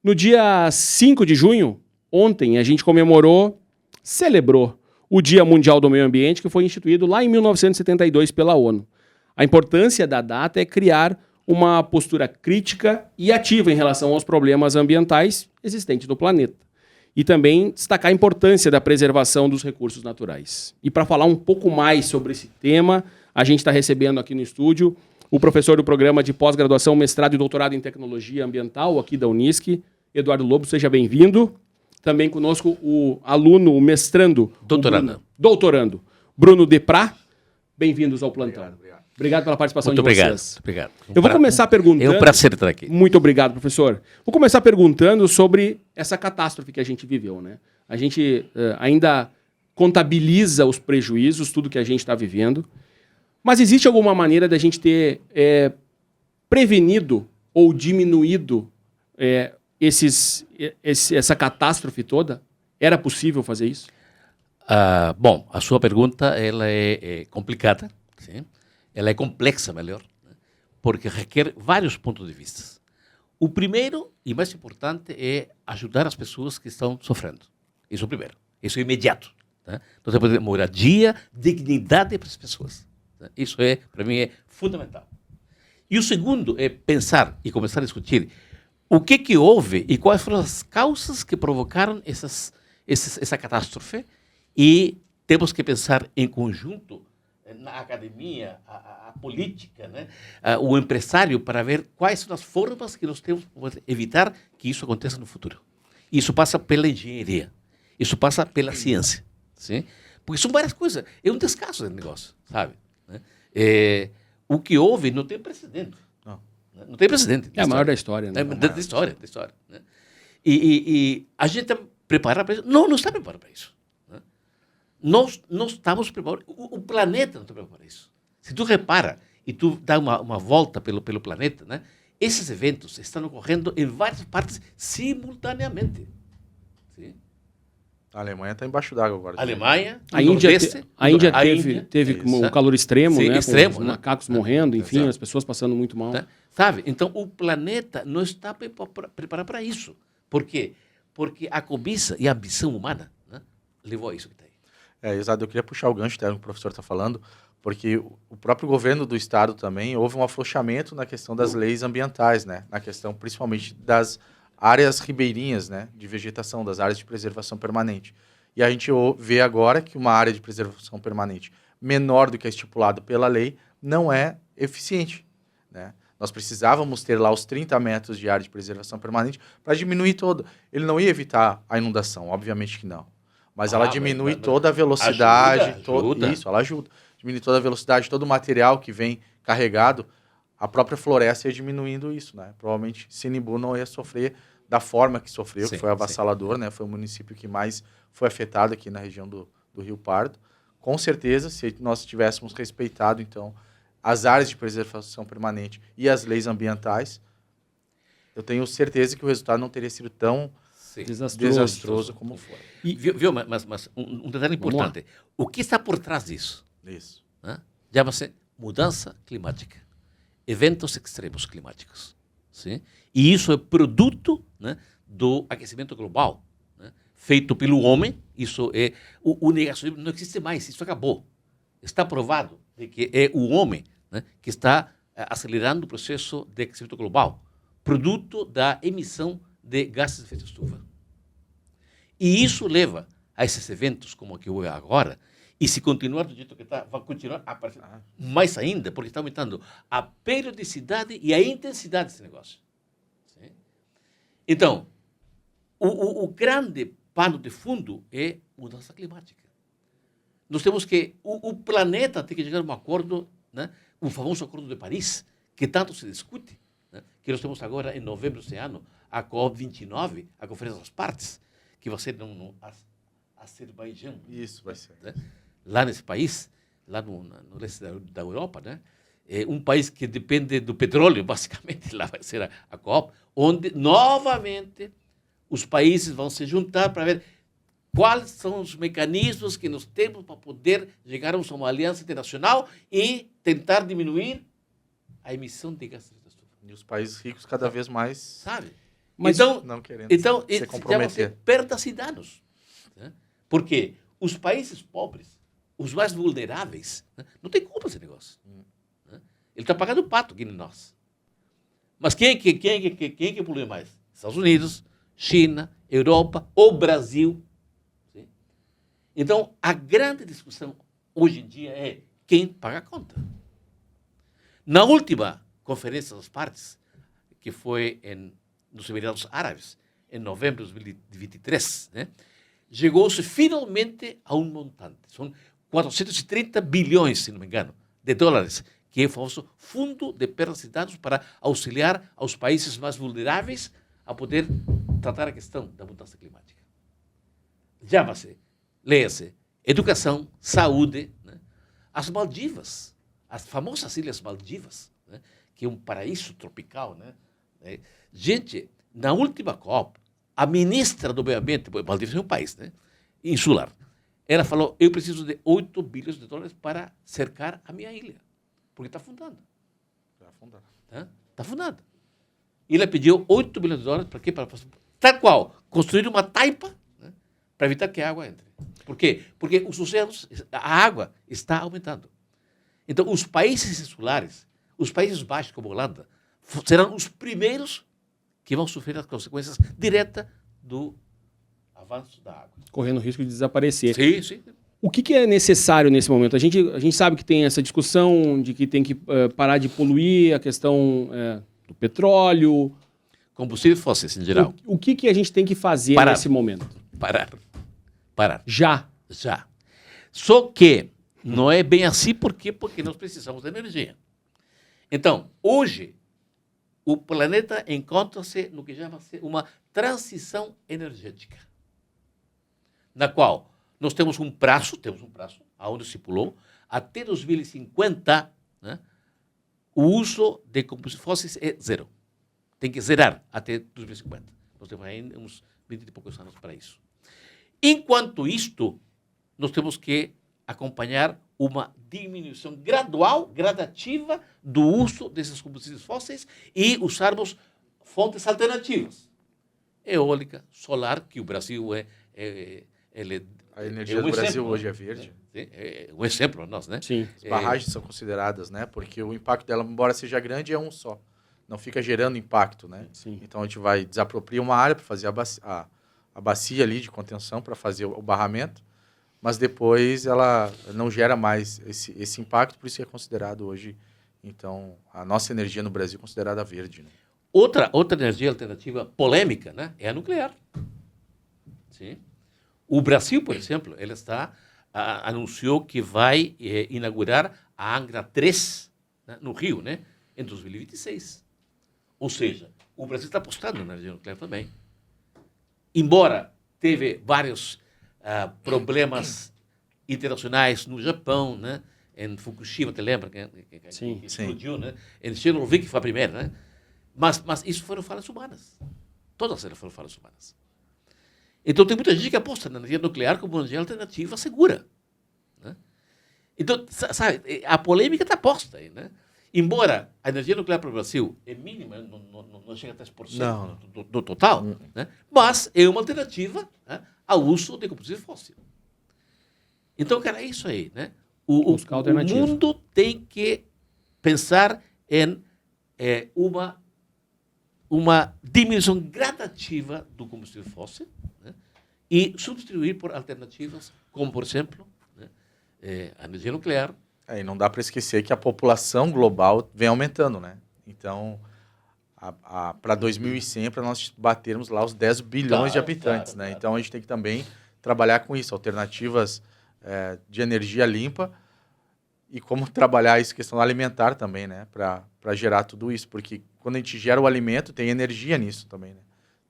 No dia 5 de junho, ontem, a gente celebrou o Dia Mundial do Meio Ambiente, que foi instituído lá em 1972 pela ONU. A importância da data é criar uma postura crítica e ativa em relação aos problemas ambientais existentes no planeta. E também destacar a importância da preservação dos recursos naturais. E para falar um pouco mais sobre esse tema, a gente está recebendo aqui no estúdio o professor do programa de pós-graduação, mestrado e doutorado em tecnologia ambiental aqui da Unisc, Eduardo Lobo, seja bem-vindo. Também conosco o aluno, o mestrando... Doutorando. Bruno Deprá. Bem-vindos ao plantão. Obrigado pela participação de vocês. Muito obrigado. Eu vou começar perguntando... É um prazer estar aqui. Muito obrigado, professor. Vou começar perguntando sobre essa catástrofe que a gente viveu, né? A gente ainda contabiliza os prejuízos, tudo que a gente está vivendo. Mas existe alguma maneira da gente ter prevenido ou diminuído essa catástrofe toda? Era possível fazer isso? Bom, a sua pergunta ela é complicada, sim? Ela é complexa, melhor, né? Porque requer vários pontos de vista. O primeiro e mais importante é ajudar as pessoas que estão sofrendo. Isso é o primeiro. Isso é imediato. Né? Então, você pode ter moradia, dignidade para as pessoas. Né? Isso, para mim, é fundamental. E o segundo é pensar e começar a discutir o que houve e quais foram as causas que provocaram essa catástrofe. E temos que pensar em conjunto, na academia, a política, né? O empresário, para ver quais são as formas que nós temos para evitar que isso aconteça no futuro. Isso passa pela engenharia, isso passa pela ciência, sim? Porque são várias coisas. É um descaso do negócio, sabe? O que houve não tem precedente. Não tem precedente. É a maior da história, né? Da história. Né? E a gente está preparado para isso? Não está preparado para isso. Né? Nós não estamos preparados. O planeta não está preparado para isso. Se tu repara e tu dá uma volta pelo planeta, né? Esses eventos estão ocorrendo em várias partes simultaneamente. Sim? A Alemanha está embaixo d'água agora. A Alemanha, a Índia teve um calor extremo, sim, né? Extremo, com os né? macacos morrendo, enfim, Exato. As pessoas passando muito mal. Tá? Sabe? Então, o planeta não está preparado para isso. Por quê? Porque a cobiça e a ambição humana, né, levou a isso que está aí. Exato. Eu queria puxar o gancho que o professor está falando, porque o próprio governo do estado também houve um afrouxamento na questão das leis ambientais, né? Na questão principalmente das áreas ribeirinhas, né, de vegetação, das áreas de preservação permanente. E a gente vê agora que uma área de preservação permanente menor do que é estipulado pela lei não é eficiente, né? Nós precisávamos ter lá os 30 metros de área de preservação permanente para diminuir todo. Ele não ia evitar a inundação, obviamente que não. Mas ela diminui toda a velocidade. Ajuda. Isso, ela ajuda. Diminui toda a velocidade, todo o material que vem carregado. A própria floresta ia diminuindo isso, né? Provavelmente Sinimbu não ia sofrer da forma que sofreu, que foi avassalador, né? Foi o município que mais foi afetado aqui na região do Rio Pardo. Com certeza, se nós tivéssemos respeitado, então, as áreas de preservação permanente e as leis ambientais, eu tenho certeza que o resultado não teria sido tão desastroso como foi. Viu? Mas um detalhe importante. O que está por trás disso? Isso. Né? Chama-se mudança climática. Eventos extremos climáticos. Sim? E isso é produto, né, do aquecimento global, né, feito pelo homem. Isso é o negacionismo não existe mais, isso acabou. Está provado de que é o homem, né, que está acelerando o processo de aquecimento global, produto da emissão de gases de efeito estufa. E isso leva a esses eventos como o que houve agora. E se continuar do jeito que está, vai continuar a aparecer mais ainda, porque está aumentando a periodicidade e a intensidade desse negócio. Sim? Então, o grande pano de fundo é mudança climática. Nós temos que... O planeta tem que chegar a um acordo, né, o famoso Acordo de Paris, que tanto se discute, né, que nós temos agora, em novembro deste ano, a COP29, a Conferência das Partes, que vai ser no Azerbaijão. Isso vai ser. Né? Lá nesse país, lá no leste da Europa, né? É um país que depende do petróleo, basicamente, lá vai ser a COP, onde, novamente, os países vão se juntar para ver quais são os mecanismos que nós temos para poder chegarmos a uma aliança internacional e tentar diminuir a emissão de gases de estufa. E os países ricos cada vez mais... Sabe? Mas Não querendo Então, se já comprometer. você perde danos. Né? Porque os países pobres, os mais vulneráveis, né, não tem culpa desse negócio. Né? Ele está pagando o pato aqui em nós. Mas quem é que polui mais? Estados Unidos, China, Europa ou Brasil. Sim? Então, a grande discussão hoje em dia é quem paga a conta. Na última conferência das partes, que foi nos Emirados Árabes, em novembro de 2023, né, chegou-se finalmente a um montante. São 430 bilhões, se não me engano, de dólares, que é o famoso Fundo de Perdas e Danos para auxiliar aos países mais vulneráveis a poder tratar a questão da mudança climática. Chama-se, leia-se, educação, saúde, né? As Maldivas, as famosas Ilhas Maldivas, né? Que é um paraíso tropical, né? Gente, na última COP, a ministra do Meio Ambiente, Maldivas é um país, né? Insular, ela falou, eu preciso de 8 bilhões de dólares para cercar a minha ilha, porque está afundando. Está afundando. E ela pediu 8 bilhões de dólares para quê? Para, tal qual, construir uma taipa, né, para evitar que a água entre. Por quê? Porque os oceanos, a água está aumentando. Então, os países insulares, os Países Baixos, como a Holanda, serão os primeiros que vão sofrer as consequências diretas do avanço da água. correndo risco de desaparecer. Sim, sim. O que é necessário nesse momento? A gente sabe que tem essa discussão de que tem que parar de poluir, a questão do petróleo. Combustíveis fósseis, em geral. O que a gente tem que fazer Parar. nesse momento? Parar. Já. Já. Só que não é bem assim, por quê? Porque nós precisamos de energia. Então, hoje, o planeta encontra-se no que chama-se uma transição energética, na qual nós temos um prazo, aonde se pulou, até 2050, né, o uso de combustíveis fósseis é zero. Tem que zerar até 2050. Nós temos ainda uns 20 e poucos anos para isso. Enquanto isto, nós temos que acompanhar uma diminuição gradual, gradativa, do uso desses combustíveis fósseis e usarmos fontes alternativas. Eólica, solar, que o Brasil A energia do Brasil hoje é verde. Né? É um exemplo para nós, né? Sim. As barragens são consideradas, né? Porque o impacto dela, embora seja grande, é um só. Não fica gerando impacto, né? Sim. Então a gente vai desapropriar uma área para fazer a bacia ali de contenção para fazer o barramento, mas depois ela não gera mais esse impacto, por isso que é considerado hoje, então, a nossa energia no Brasil é considerada verde. Né? Outra energia alternativa polêmica, né, é a nuclear. Sim. O Brasil, por exemplo, ele anunciou que vai inaugurar a Angra 3, né, no Rio, né, em 2026. Ou seja, o Brasil está apostando na energia nuclear também. Embora teve vários problemas internacionais no Japão, né, em Fukushima, te lembra? Que explodiu, né? Em Chernobyl, que foi a primeira, né? Mas isso foram falhas humanas. Todas elas foram falhas humanas. Então, tem muita gente que aposta na energia nuclear como uma energia alternativa segura. Né? Então, sabe, a polêmica está posta aí, né? Embora a energia nuclear para o Brasil é mínima, não chega a 3% do total, né? Mas é uma alternativa, né, ao uso de combustível fóssil. Então, cara, é isso aí, né? O mundo tem que pensar em uma diminuição gradativa do combustível fóssil, né, e substituir por alternativas como, por exemplo, né, a energia nuclear. E não dá para esquecer que a população global vem aumentando, né? Então, para 2100, para nós batermos lá os 10 bilhões de habitantes, né? Então, a gente tem que também trabalhar com isso, alternativas de energia limpa e como trabalhar isso, questão alimentar também, né? Para gerar tudo isso, porque quando a gente gera o alimento, tem energia nisso também, né?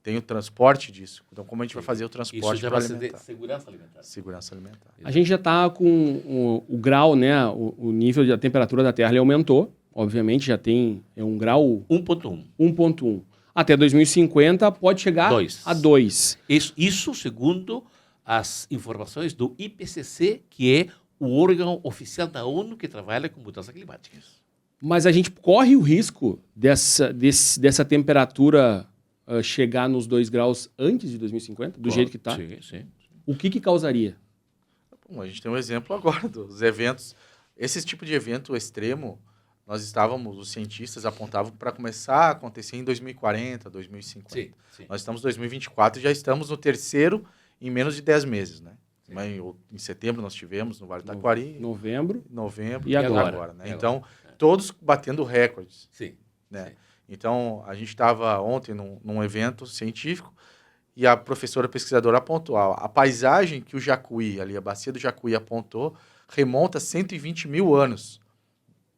Tem o transporte disso. Então, como a gente vai fazer o transporte para alimentar? Segurança alimentar. Segurança alimentar. A gente já está com o grau, né? O nível da temperatura da Terra ele aumentou. Obviamente, já tem um grau... 1.1. Até 2050 pode chegar a 2. Isso segundo as informações do IPCC, que é o órgão oficial da ONU que trabalha com mudança climática. Mas a gente corre o risco dessa temperatura chegar nos 2 graus antes de 2050, do jeito que está? Sim, sim. O que causaria? Bom, a gente tem um exemplo agora dos eventos. Esse tipo de evento extremo, os cientistas apontavam para começar a acontecer em 2040, 2050. Sim, sim. Nós estamos em 2024 e já estamos no terceiro em menos de 10 meses, né? Em setembro nós tivemos no Vale do Taquari, Novembro. novembro E agora? né? E Então, todos batendo recordes, Sim. né? Sim. Então, a gente estava ontem num evento científico e a professora pesquisadora apontou a paisagem que o Jacuí, ali, a bacia do Jacuí apontou, remonta a 120 mil anos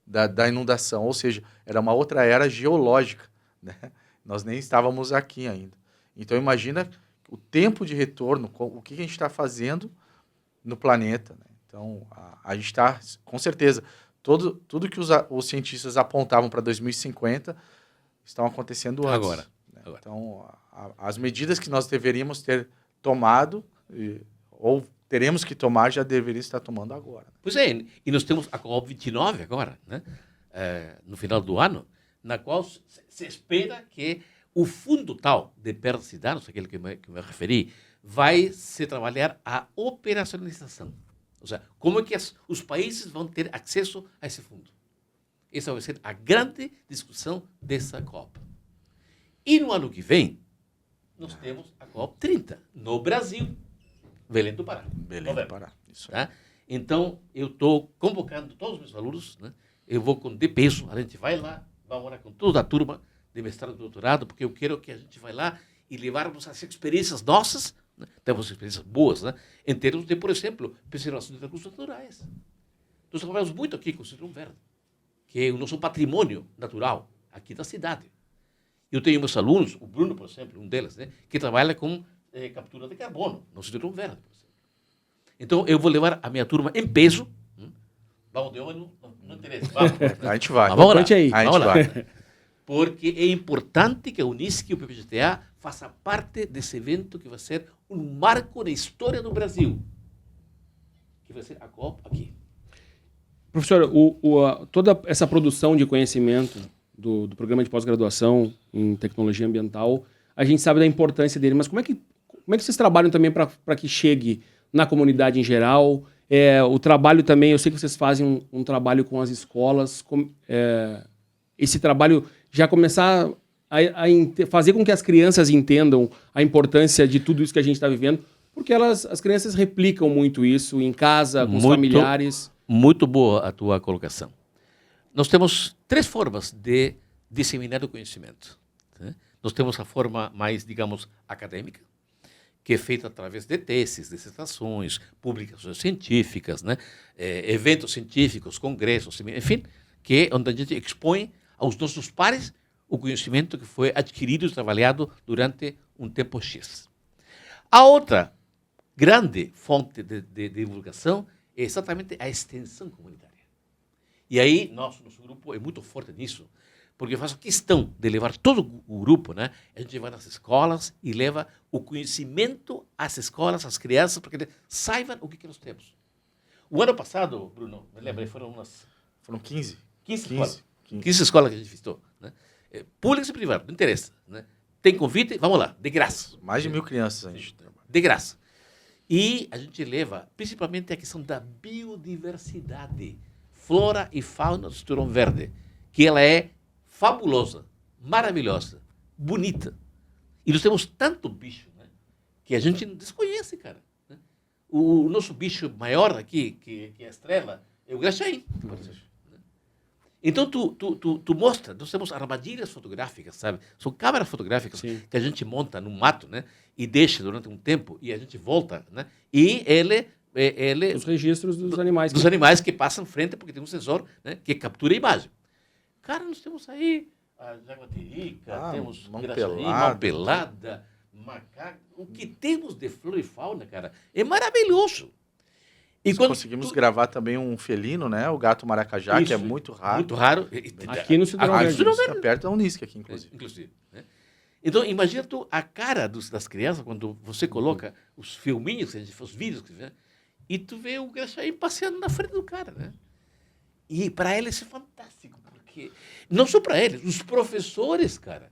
da inundação, ou seja, era uma outra era geológica, né? Nós nem estávamos aqui ainda. Então, imagina o tempo de retorno, o que a gente está fazendo no planeta, né? Então, a gente está, com certeza, tudo que os cientistas apontavam para 2050 estão acontecendo antes. Agora. Né? Então, as medidas que nós deveríamos ter tomado, ou teremos que tomar, já deveria estar tomando agora. Pois é, e nós temos a COP29 agora, né? No final do ano, na qual se espera que o fundo tal de perdas e danos, aquele que me referi, vai se trabalhar a operacionalização. Ou seja, como é que os países vão ter acesso a esse fundo. Essa vai ser a grande discussão dessa COP. E no ano que vem, nós temos a COP30, no Brasil, Belém do Pará. Belém do Pará. Isso aí. Tá? Então, eu estou convocando todos os meus alunos, né? Eu vou com de peso, a gente vai lá, vamos morar com toda a turma de mestrado e doutorado, porque eu quero que a gente vai lá e levarmos as experiências nossas, né? Temos experiências boas, né? Em termos de, por exemplo, preservação de recursos naturais. Nós trabalhamos muito aqui com o Círculo Verde, que é o nosso patrimônio natural aqui da cidade. Eu tenho meus alunos, o Bruno, por exemplo, um deles, né? Que trabalha com captura de carbono no Círculo Verde, por exemplo. Então, eu vou levar a minha turma em peso. Vamos de olho, não interessa. Vamos. A gente vai. Vamos lá. Aí. A gente vai. Porque é importante que a Unisc e o PPGTA façam parte desse evento que vai ser um marco na história do Brasil. Que vai ser a COP aqui. Professor, toda essa produção de conhecimento do programa de pós-graduação em tecnologia ambiental, a gente sabe da importância dele, mas como é que vocês trabalham também para que chegue na comunidade em geral? O trabalho também, eu sei que vocês fazem um trabalho com as escolas, esse trabalho já começar a fazer com que as crianças entendam a importância de tudo isso que a gente está vivendo, porque as crianças replicam muito isso em casa, com os familiares. Muito boa a tua colocação. Nós temos 3 formas de disseminar o conhecimento. Né? Nós temos a forma mais, digamos, acadêmica, que é feita através de teses, dissertações, publicações científicas, né? Eventos científicos, congressos, enfim, que é onde a gente expõe aos nossos pares o conhecimento que foi adquirido e trabalhado durante um tempo X. A outra grande fonte de divulgação é exatamente a extensão comunitária. E aí, nosso grupo é muito forte nisso, porque eu faço questão de levar todo o grupo, né? A gente vai nas escolas e leva o conhecimento às escolas, às crianças, para que eles saibam o que nós temos. O ano passado, Bruno, me lembro, foram 15 escolas. 15 escolas que a gente visitou, né? Públicas e privadas, não interessa, né? Tem convite, vamos lá, de graça. Mais de 1.000 crianças a gente trabalha. De graça. E a gente leva, principalmente, a questão da biodiversidade, flora e fauna do Cinturão Verde, que ela é fabulosa, maravilhosa, bonita. E nós temos tanto bicho, né, que a gente desconhece, cara. Né? O nosso bicho maior aqui, que é a estrela, é o graxaim. Então, tu mostra, nós temos armadilhas fotográficas, sabe? São câmeras fotográficas Sim. que a gente monta no mato, né? E deixa durante um tempo e a gente volta, né? E ele Os registros dos animais. dos animais que passam frente, porque tem um sensor, né, que captura a imagem. Cara, nós temos aí a jaguatirica, temos mão graxaí, pelada. mão pelada, macaco. O que temos de flora e fauna, cara, é maravilhoso. E Nós conseguimos gravar também um felino, né? O gato maracajá, que é muito raro. Muito raro. Aqui no Cinturão Aqui no Verde. Cinturão Está Verde. perto da Unisc aqui, inclusive. Inclusive. Né? Então, imagina tu a cara das crianças quando você coloca os filminhos, os vídeos, né? E tu vê o graxaí passeando na frente do cara, né? E para eles é fantástico, porque não só para eles, os professores, cara.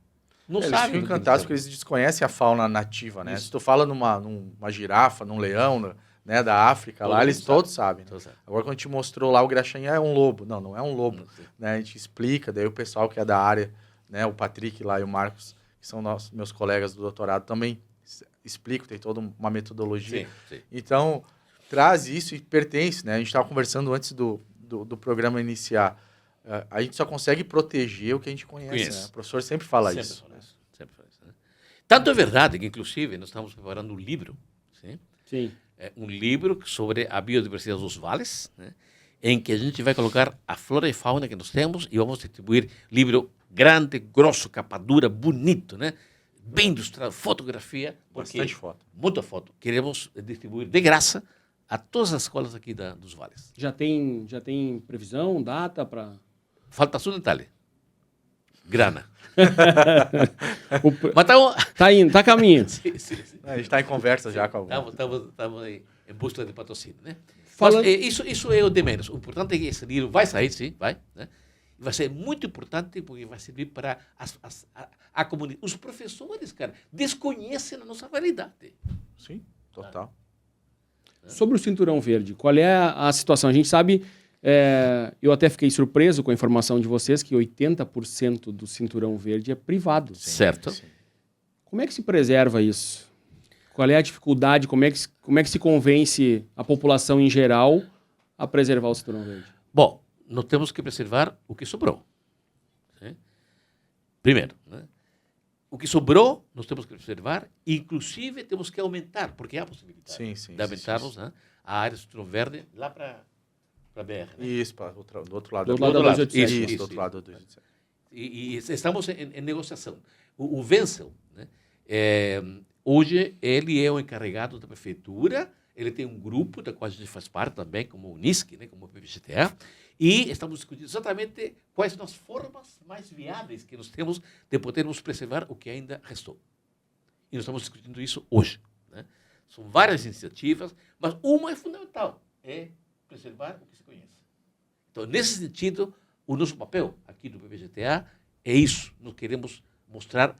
Não Eles sabem ficam do que encantados porque eles eles desconhecem a fauna nativa, né? Isso. Se tu fala numa girafa, num leão, né, da África, Todo lá mundo eles sabe. todos sabem. Né? Todos sabem. Agora, quando a gente mostrou lá, o Graxinha é um lobo. Não, não é um lobo. Não sei. Né? A gente explica, daí o pessoal que é da área, né, o Patrick lá e o Marcos, que são meus colegas do doutorado, também explicam, tem toda uma metodologia. Sim, sim. Então, traz isso e pertence, né? A gente estava conversando antes do programa iniciar. A gente só consegue proteger o que a gente conhece, né? O professor sempre fala Sempre isso. fala isso. Sempre fala isso, né? Tanto é verdade que, inclusive, nós estamos preparando um livro, sim? Sim. Um livro sobre a biodiversidade dos vales, né? Em que a gente vai colocar a flora e fauna que nós temos e vamos distribuir livro grande, grosso, capa dura, bonito, né? Bem ilustrado, fotografia. Bastante foto. Muita foto. Queremos distribuir de graça a todas as escolas aqui dos vales. Já tem previsão, data para... Falta só um detalhe. Grana. O... Mas Tá indo, tá a caminho. sim. A gente está em conversa já com alguns. Estamos em busca de patrocínio, né? Falando- Mas, isso é o de menos. O importante é que esse livro vai sair, sim, vai, né? E vai ser muito importante porque vai servir para a comunidade. Os professores, cara, desconhecem a nossa realidade. Sim, total. Sobre o Cinturão Verde, qual é a situação? A gente sabe, eu até fiquei surpreso com a informação de vocês que 80% do Cinturão Verde é privado. Certo. Sim. Como é que se preserva isso? Qual é a dificuldade? Como é que se convence a população em geral a preservar o Cinturão Verde? Bom, nós temos que preservar o que sobrou. Sim? Primeiro, né? O que sobrou, nós temos que preservar, inclusive temos que aumentar, porque há a possibilidade Sim, de aumentarmos, né, a área do Cinturão Verde lá para a BR. Né? Isso, do outro lado. Do outro lado da 287. Isso, do outro lado da 287. E estamos em negociação. O Wenzel, né, hoje, ele é o encarregado da prefeitura, ele tem um grupo da qual a gente faz parte também, como o NISC, né, como o PVGTA, e estamos discutindo exatamente quais são as formas mais viáveis que nós temos de podermos preservar o que ainda restou. E nós estamos discutindo isso hoje. Né? São várias iniciativas, mas uma é fundamental, é preservar o que se conhece. Então, nesse sentido, o nosso papel aqui do PVGTA é isso. Nós queremos mostrar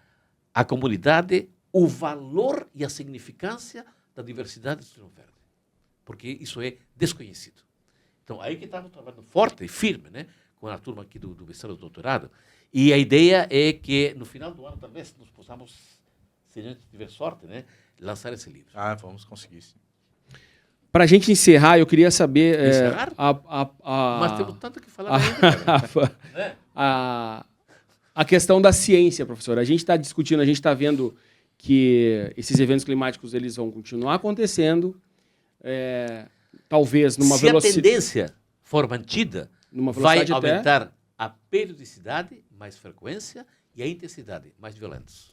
à comunidade o valor e a significância da diversidade do Cinturão Verde, porque isso é desconhecido. Então, aí que estamos trabalhando forte e firme, né, com a turma aqui do mestrado e do doutorado, e a ideia é que no final do ano, talvez, nós possamos, se a gente tiver sorte, né, lançar esse livro. Ah, vamos conseguir, sim. Para a gente encerrar, eu queria saber... Encerrar? Mas temos tanto que falar ainda, cara. Né? A questão da ciência, professor. A gente está discutindo, a gente está vendo que esses eventos climáticos eles vão continuar acontecendo, talvez numa Se a tendência for mantida, vai velocidade até... aumentar a periodicidade, mais frequência, e a intensidade, mais violentos.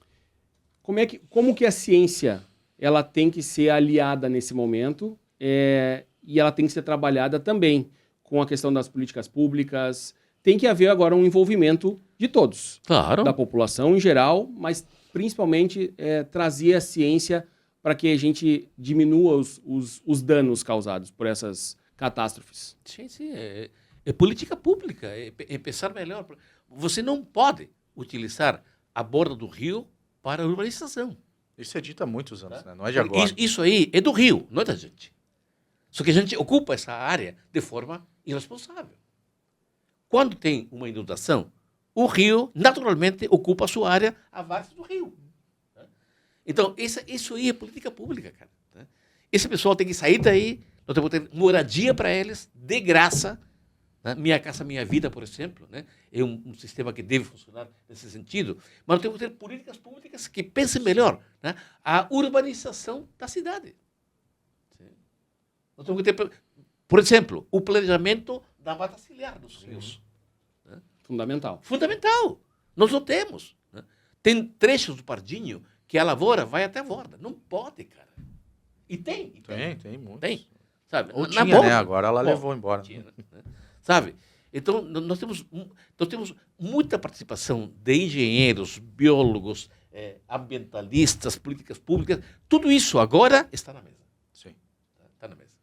Como que a ciência ela tem que ser aliada nesse momento e ela tem que ser trabalhada também com a questão das políticas públicas? Tem que haver agora um envolvimento de todos, Claro. da população em geral, mas principalmente trazer a ciência para que a gente diminua os danos causados por essas catástrofes. Sim. É política pública, é pensar melhor. Você não pode utilizar a borda do rio para a urbanização. Isso é dito há muitos anos, né? Não é de agora. Isso aí é do rio, não é da gente. Só que a gente ocupa essa área de forma irresponsável. Quando tem uma inundação, o rio naturalmente ocupa a sua área à margem do rio. Então, isso aí é política pública, cara. Esse pessoal tem que sair daí, nós temos que ter moradia para eles, de graça. Né? Minha Casa Minha Vida, por exemplo, né? É um sistema que deve funcionar nesse sentido. Mas nós temos que ter políticas públicas que pensem melhor, né? A urbanização da cidade. Sim. Nós temos que ter, por exemplo, o planejamento da mata ciliar dos rios. Né? Fundamental. Fundamental. Nós não temos. Né? Tem trechos do Pardinho que a lavoura vai até a borda. Não pode, cara. E tem. Tem muitos. Tem. Sabe? Ou Na tinha, borda. né? Agora ela Bom, levou embora. tinha, né? Sabe? Então, nós temos muita participação de engenheiros, biólogos, ambientalistas, políticas públicas. Tudo isso agora está na mesa. Sim. Está na mesa.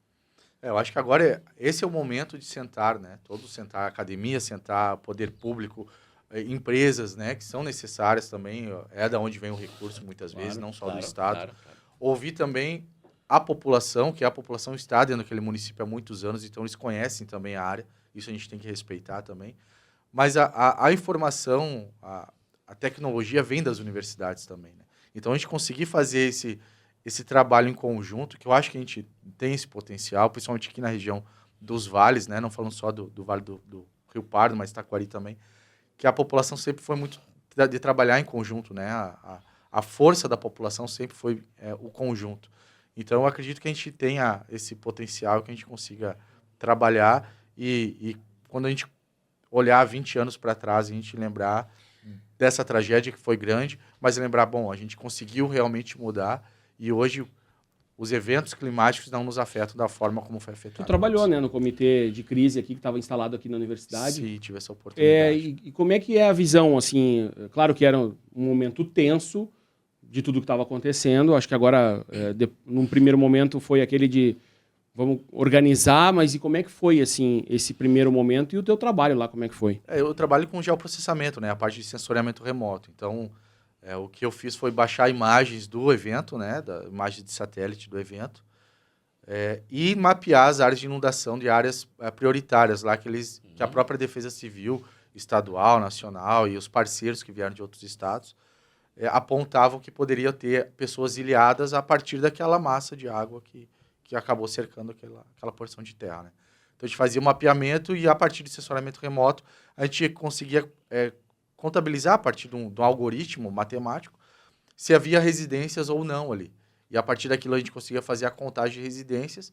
Eu acho que agora esse é o momento de sentar, né? Todos sentar, a academia sentar, poder público, empresas, né, que são necessárias também, é da onde vem o recurso muitas vezes, não só do Estado. Claro. Ouvir também a população, que a população está dentro daquele município há muitos anos, então eles conhecem também a área, isso a gente tem que respeitar também. Mas a informação, a tecnologia vem das universidades também, né? Então a gente conseguir fazer esse trabalho em conjunto, que eu acho que a gente tem esse potencial, principalmente aqui na região dos vales, né? Não falando só do Vale do Rio Pardo, mas Taquari também, que a população sempre foi muito de trabalhar em conjunto, né? A força da população sempre foi o conjunto. Então, eu acredito que a gente tenha esse potencial, que a gente consiga trabalhar e quando a gente olhar 20 anos para trás, a gente lembrar dessa tragédia que foi grande, mas lembrar, bom, a gente conseguiu realmente mudar e hoje os eventos climáticos não nos afetam da forma como foi afetado. Tu trabalhou, né, no comitê de crise aqui, que estava instalado aqui na universidade. Sim, tive essa oportunidade. E como é que é a visão, assim, claro que era um momento tenso de tudo que estava acontecendo, acho que agora, num primeiro momento, foi aquele de vamos organizar, mas e como é que foi, assim, esse primeiro momento e o teu trabalho lá, como é que foi? Eu trabalho com geoprocessamento, né, a parte de sensoriamento remoto, então o que eu fiz foi baixar imagens do evento, né, da imagem de satélite do evento, e mapear as áreas de inundação de áreas prioritárias lá, que a própria Defesa Civil, estadual, nacional e os parceiros que vieram de outros estados apontavam que poderia ter pessoas ilhadas a partir daquela massa de água que acabou cercando aquela porção de terra, né? Então a gente fazia um mapeamento e a partir de sensoriamento remoto a gente conseguia contabilizar a partir de um algoritmo matemático se havia residências ou não ali. E a partir daquilo a gente conseguia fazer a contagem de residências,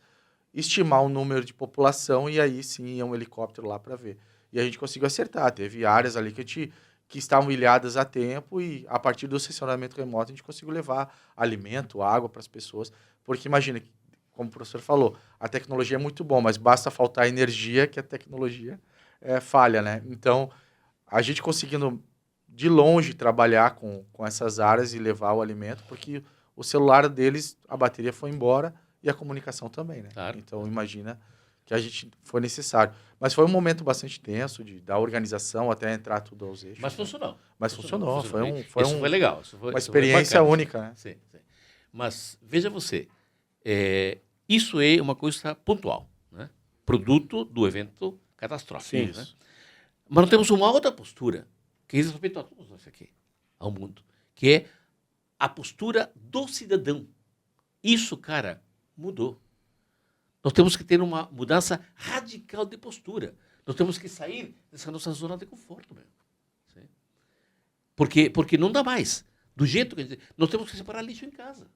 estimar o número de população e aí sim ia um helicóptero lá para ver. E a gente conseguiu acertar. Teve áreas ali que estavam ilhadas a tempo e a partir do sensoriamento remoto a gente conseguiu levar alimento, água para as pessoas. Porque imagina, como o professor falou, a tecnologia é muito bom, mas basta faltar energia que a tecnologia falha, né? Então, a gente conseguindo de longe trabalhar com essas áreas e levar o alimento, porque o celular deles, a bateria foi embora e a comunicação também, né? Claro. Então, imagina que a gente foi necessário. Mas foi um momento bastante tenso da organização até entrar tudo aos eixos. Mas funcionou. Mas funcionou. Foi legal. Uma experiência única, né? Sim. Mas veja você, isso é uma coisa pontual, né? Produto do evento catastrófico. Sim. Né? Mas nós temos uma outra postura que diz respeito a todos nós aqui, ao mundo, que é a postura do cidadão. Isso, cara, mudou. Nós temos que ter uma mudança radical de postura. Nós temos que sair dessa nossa zona de conforto mesmo. Sim? Porque não dá mais. Do jeito que a gente... Nós temos que separar lixo em casa.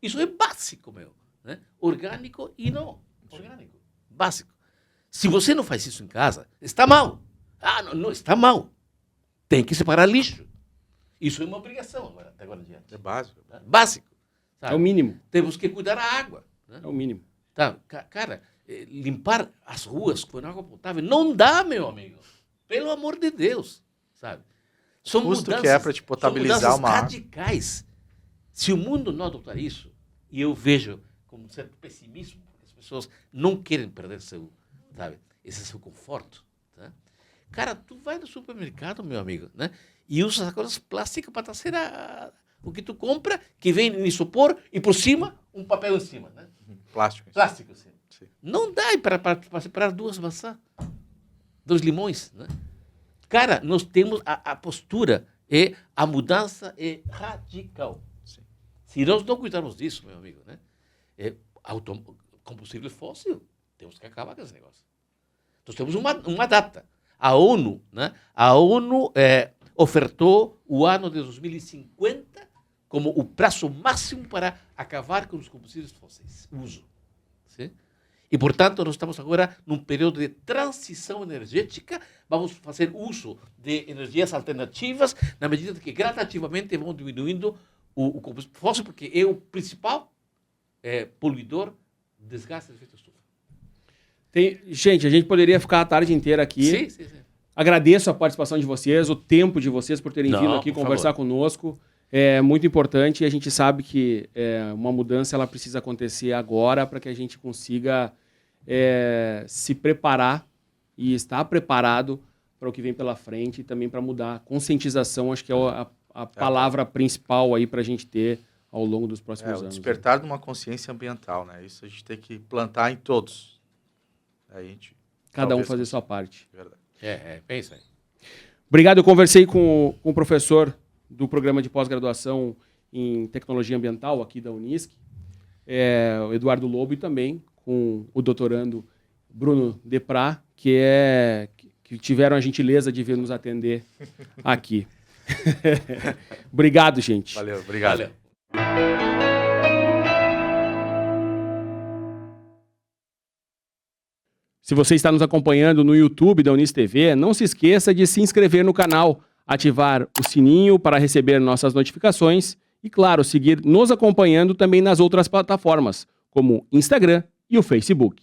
Isso é básico, meu. Né? Orgânico e não orgânico. Básico. Se você não faz isso em casa, está mal. Não, está mal. Tem que separar lixo. Isso é uma obrigação agora, até agora em diante. É básico. Básico. Sabe? É o mínimo. Temos que cuidar da água. Né? É o mínimo. Tá, cara, limpar as ruas com água potável não dá, meu amigo. Pelo amor de Deus, sabe? São mudanças que é para te potabilizar uma radicais. Se o mundo não adotar isso, e eu vejo com um certo pessimismo, porque as pessoas não querem perder esse seu conforto, tá? Cara, tu vai no supermercado, meu amigo, né? E usa as coisas plásticas para trazer o que tu compra, que vem em isopor e por cima um papel em cima, né? Plástico. Sim. Não dá para separar duas maçãs, 2 limões, né? Cara, nós temos a postura, a mudança é radical. Sim. Se nós não cuidarmos disso, meu amigo, né? Combustível fóssil, temos que acabar com esse negócio. Nós temos uma data. A ONU, né? Ofertou o ano de 2050 como o prazo máximo para acabar com os combustíveis fósseis. Uso. Sim? E, portanto, nós estamos agora num período de transição energética. Vamos fazer uso de energias alternativas na medida que gradativamente vão diminuindo o combustível fóssil, porque é o principal poluidor do desgaste de efeito estufa. Gente, a gente poderia ficar a tarde inteira aqui. Sim. Agradeço a participação de vocês, o tempo de vocês por terem vindo aqui conversar conosco. É muito importante e a gente sabe que uma mudança ela precisa acontecer agora para que a gente consiga se preparar e estar preparado para o que vem pela frente e também para mudar. Conscientização, acho que é a palavra principal aí para a gente ter ao longo dos próximos o anos. despertar de uma consciência ambiental, né? Isso a gente tem que plantar em todos. Aí a gente, Cada um talvez fazer consiga. sua parte. Verdade. É isso aí. Obrigado, eu conversei com o professor do programa de pós-graduação em tecnologia ambiental aqui da Unisc, o Eduardo Lobo, e também com o doutorando Bruno Deprá, que tiveram a gentileza de vir nos atender aqui. Obrigado, gente. Valeu, obrigado. Valeu. Se você está nos acompanhando no YouTube da Unisc TV, não se esqueça de se inscrever no canal, ativar o sininho para receber nossas notificações e, claro, seguir nos acompanhando também nas outras plataformas, como Instagram e o Facebook.